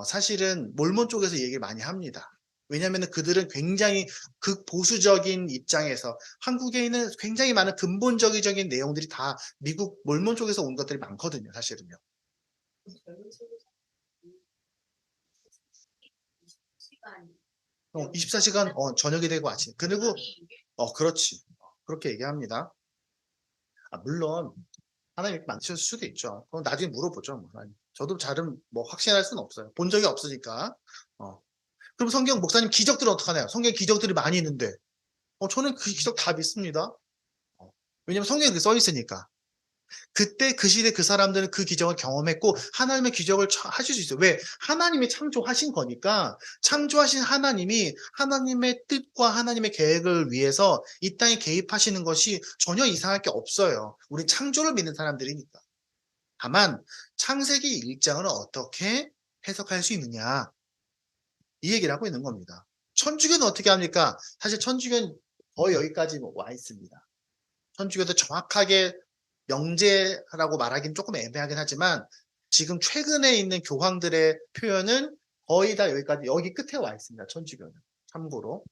사실은 몰몬 쪽에서 얘기를 많이 합니다. 왜냐면은 그들은 굉장히 극보수적인 입장에서 한국에 있는 굉장히 많은 근본적인 내용들이 다 미국 몰몬 쪽에서 온 것들이 많거든요, 사실은요. 24시간 저녁이 되고 아침. 그리고 그렇지. 그렇게 얘기합니다. 물론 하나님 이렇게 만드셨을 수도 있죠. 그럼 나중에 물어보죠, 뭐. 저도 잘은 뭐 확신할 수는 없어요. 본 적이 없으니까. 어. 그럼 성경 목사님 기적들은 어떡하나요? 성경에 기적들이 많이 있는데. 저는 그 기적 다 믿습니다. 왜냐면 성경에 그렇게 써 있으니까. 그때 그 시대 그 사람들은 그 기적을 경험했고 하나님의 기적을 하실 수 있어요. 왜? 하나님이 창조하신 거니까 창조하신 하나님이 하나님의 뜻과 하나님의 계획을 위해서 이 땅에 개입하시는 것이 전혀 이상할 게 없어요. 우린 창조를 믿는 사람들이니까. 다만 창세기 1장을 어떻게 해석할 수 있느냐 이 얘기를 하고 있는 겁니다. 천주교는 어떻게 합니까? 사실 천주교는 거의 여기까지 와 있습니다. 천주교도 정확하게 명제라고 말하기는 조금 애매하긴 하지만 지금 최근에 있는 교황들의 표현은 거의 다 여기까지 여기 끝에 와 있습니다. 천주교는. 참고로.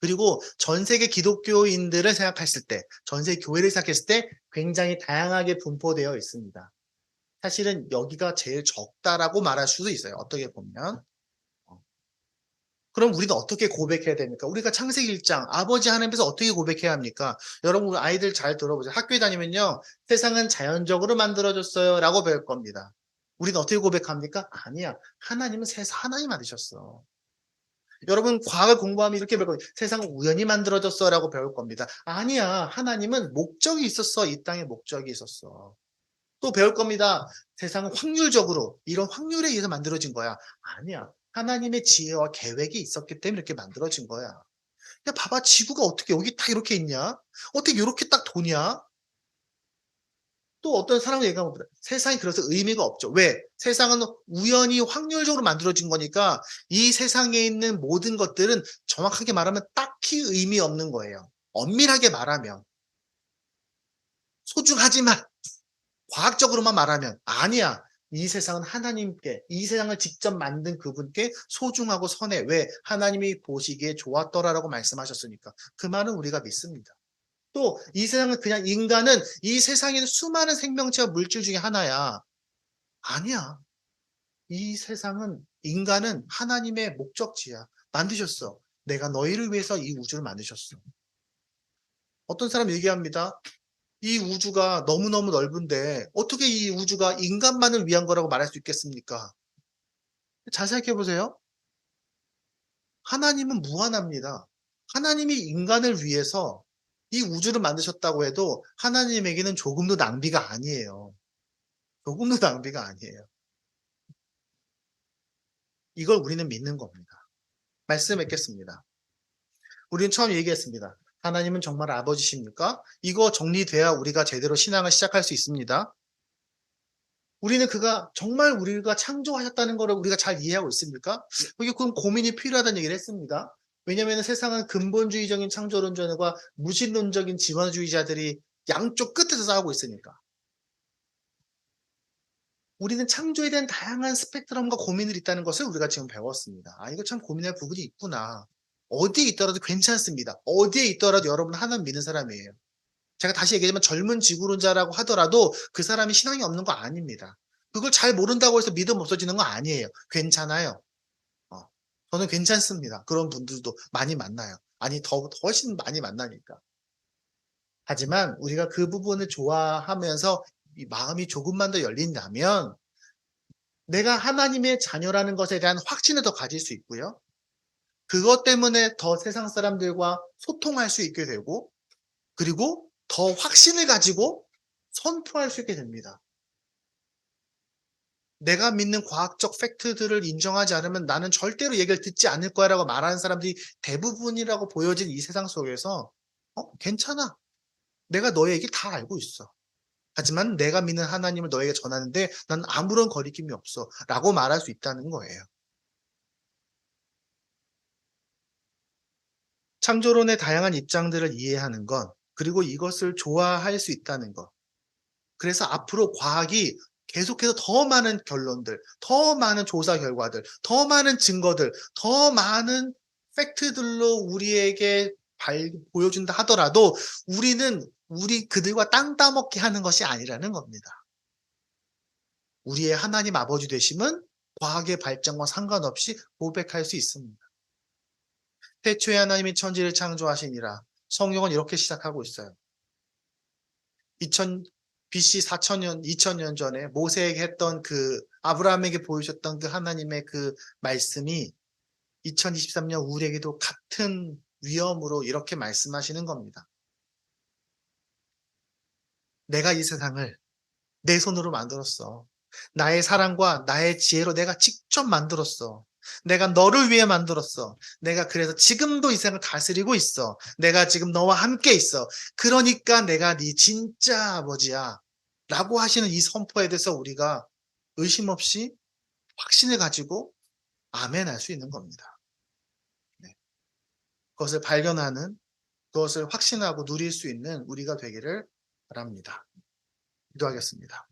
그리고 전 세계 기독교인들을 생각했을 때, 전 세계 교회를 생각했을 때 굉장히 다양하게 분포되어 있습니다. 사실은 여기가 제일 적다라고 말할 수도 있어요. 어떻게 보면. 그럼 우리는 어떻게 고백해야 됩니까? 우리가 창세기 1장 아버지 하나님께서 어떻게 고백해야 합니까? 여러분 아이들 잘 들어보세요. 학교에 다니면요. 세상은 자연적으로 만들어졌어요 라고 배울 겁니다. 우리는 어떻게 고백합니까? 아니야. 하나님은 하나님 만드셨어. 여러분 과학을 공부하면 이렇게 배울 거예요. 세상은 우연히 만들어졌어 라고 배울 겁니다. 아니야. 하나님은 목적이 있었어. 이 땅에 목적이 있었어. 또 배울 겁니다. 세상은 확률적으로 이런 확률에 의해서 만들어진 거야. 아니야. 하나님의 지혜와 계획이 있었기 때문에 이렇게 만들어진 거야. 야, 봐봐. 지구가 어떻게 여기 딱 이렇게 있냐? 어떻게 이렇게 딱 도냐? 또 어떤 사람을 얘기하면 세상이 그래서 의미가 없죠. 왜? 세상은 우연히 확률적으로 만들어진 거니까 이 세상에 있는 모든 것들은 정확하게 말하면 딱히 의미 없는 거예요. 엄밀하게 말하면. 소중하지만 과학적으로만 말하면 아니야. 이 세상은 하나님께 이 세상을 직접 만든 그분께 소중하고 선해. 왜? 하나님이 보시기에 좋았더라라고 말씀하셨으니까. 그 말은 우리가 믿습니다. 또 이 세상은 그냥 인간은 이 세상에 있는 수많은 생명체와 물질 중에 하나야. 아니야. 이 세상은 인간은 하나님의 목적지야. 만드셨어. 내가 너희를 위해서 이 우주를 만드셨어. 어떤 사람 얘기합니다. 이 우주가 너무너무 넓은데 어떻게 이 우주가 인간만을 위한 거라고 말할 수 있겠습니까? 잘 생각해 보세요. 하나님은 무한합니다. 하나님이 인간을 위해서 이 우주를 만드셨다고 해도 하나님에게는 조금도 낭비가 아니에요. 조금도 낭비가 아니에요. 이걸 우리는 믿는 겁니다. 말씀 맺겠습니다. 우리는 처음 얘기했습니다. 하나님은 정말 아버지십니까? 이거 정리돼야 우리가 제대로 신앙을 시작할 수 있습니다. 우리는 그가 정말 우리가 창조하셨다는 것을 우리가 잘 이해하고 있습니까? 이게 그럼 고민이 필요하다는 얘기를 했습니다. 왜냐하면 세상은 근본주의적인 창조론자들과 무신론적인 진화주의자들이 양쪽 끝에서 싸우고 있으니까. 우리는 창조에 대한 다양한 스펙트럼과 고민들이 있다는 것을 우리가 지금 배웠습니다. 아, 이거 참 고민할 부분이 있구나. 어디에 있더라도 괜찮습니다. 어디에 있더라도 여러분은 하나님 믿는 사람이에요. 제가 다시 얘기하지만 젊은 지구론자라고 하더라도 그 사람이 신앙이 없는 거 아닙니다. 그걸 잘 모른다고 해서 믿음 없어지는 거 아니에요. 괜찮아요. 어. 저는 괜찮습니다. 그런 분들도 많이 만나요. 아니, 훨씬 많이 만나니까. 하지만 우리가 그 부분을 좋아하면서 이 마음이 조금만 더 열린다면 내가 하나님의 자녀라는 것에 대한 확신을 더 가질 수 있고요. 그것 때문에 더 세상 사람들과 소통할 수 있게 되고, 그리고 더 확신을 가지고 선포할 수 있게 됩니다. 내가 믿는 과학적 팩트들을 인정하지 않으면 나는 절대로 얘기를 듣지 않을 거야라고 말하는 사람들이 대부분이라고 보여진 이 세상 속에서 괜찮아. 내가 너의 얘기 다 알고 있어. 하지만 내가 믿는 하나님을 너에게 전하는데 난 아무런 거리낌이 없어. 라고 말할 수 있다는 거예요. 창조론의 다양한 입장들을 이해하는 것, 그리고 이것을 좋아할 수 있다는 것. 그래서 앞으로 과학이 계속해서 더 많은 결론들, 더 많은 조사 결과들, 더 많은 증거들, 더 많은 팩트들로 우리에게 보여준다 하더라도 우리는 그들과 땅 따먹게 하는 것이 아니라는 겁니다. 우리의 하나님 아버지 되심은 과학의 발전과 상관없이 고백할 수 있습니다. 태초에 하나님이 천지를 창조하시니라. 성경은 이렇게 시작하고 있어요. 2000 BC 4000년, 2000년 전에 모세에게 했던 그 아브라함에게 보여주셨던 그 하나님의 그 말씀이 2023년 우리에게도 같은 위엄으로 이렇게 말씀하시는 겁니다. 내가 이 세상을 내 손으로 만들었어. 나의 사랑과 나의 지혜로 내가 직접 만들었어. 내가 너를 위해 만들었어. 내가 그래서 지금도 이 세상을 다스리고 있어. 내가 지금 너와 함께 있어. 그러니까 내가 네 진짜 아버지야. 라고 하시는 이 선포에 대해서 우리가 의심 없이 확신을 가지고 아멘 할 수 있는 겁니다. 네. 그것을 발견하는, 그것을 확신하고 누릴 수 있는 우리가 되기를 바랍니다. 기도하겠습니다.